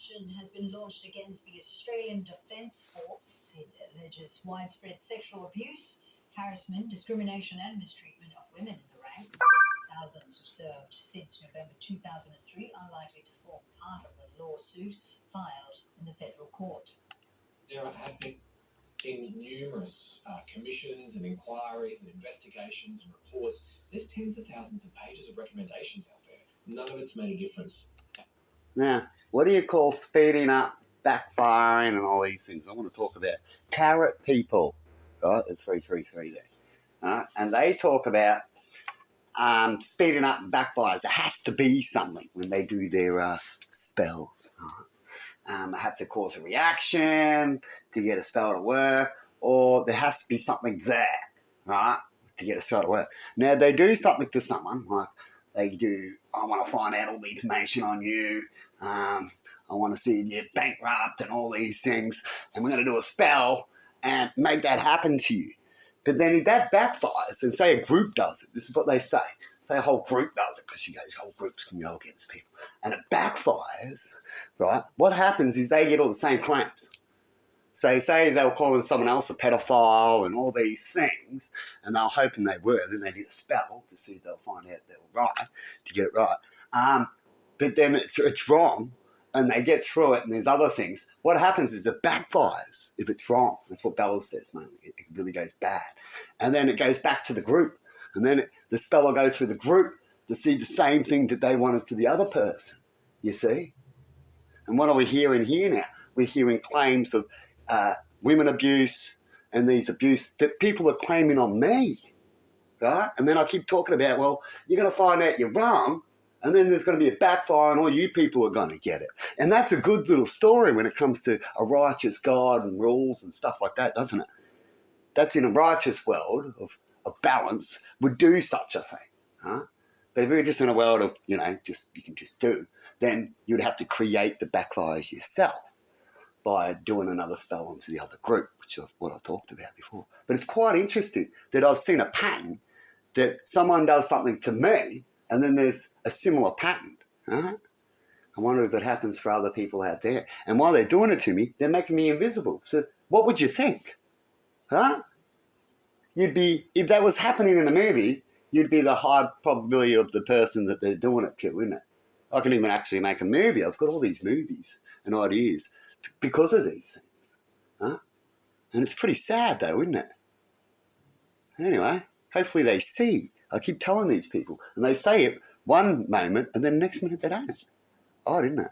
action has been launched against the Australian Defence Force. It alleges widespread sexual abuse, harassment, discrimination and mistreatment of women in the ranks. Thousands who served since November 2003 are likely to form part of the lawsuit filed in the federal court. There have been numerous commissions and inquiries and investigations and reports. There's tens of thousands of pages of recommendations out there. None of it's made a difference. Now, what do you call speeding up, backfiring and all these things? I want to talk about carrot people, right? The 333 there. Right? And they talk about speeding up and backfires. There has to be something when they do their spells. Right? They have to cause a reaction to get a spell to work, or there has to be something there, right, to get a spell to work. Now, they do something to someone, like they do, I want to find out all the information on you, I want to see if you're bankrupt and all these things, and we're going to do a spell and make that happen to you. But then if that backfires, and say a group does it, this is what they say. Say a whole group does it, because you guys, whole groups can go against people. And it backfires, right? What happens is they get all the same claims. So say they were calling someone else a pedophile and all these things, and they were hoping they were. Then they did a spell to see if they'll find out they were right, to get it right. But then it's wrong, and they get through it, and there's other things. What happens is it backfires if it's wrong. That's what Bella says, mainly. It really goes bad. And then it goes back to the group. And then the spell will go through the group to see the same thing that they wanted for the other person, you see? And what are we hearing here now? We're hearing claims of women abuse and these abuse that people are claiming on me, right? And then I keep talking about, well, you're going to find out you're wrong, and then there's going to be a backfire and all you people are going to get it. And that's a good little story when it comes to a righteous God and rules and stuff like that, doesn't it? That's in a righteous world of balance would do such a thing. Huh? But if we're just in a world of, you can just do, then you'd have to create the backfires yourself by doing another spell onto the other group, which is what I talked about before. But it's quite interesting that I've seen a pattern that someone does something to me and then there's a similar pattern. Right? I wonder if it happens for other people out there. And while they're doing it to me, they're making me invisible. So what would you think? Huh? You'd be, if that was happening in a movie, you'd be the high probability of the person that they're doing it to, wouldn't it? I can even actually make a movie. I've got all these movies and ideas because of these things. Huh? And it's pretty sad though, isn't it? Anyway, hopefully they see. I keep telling these people, and they say it one moment, and then the next minute they don't. Odd, isn't it?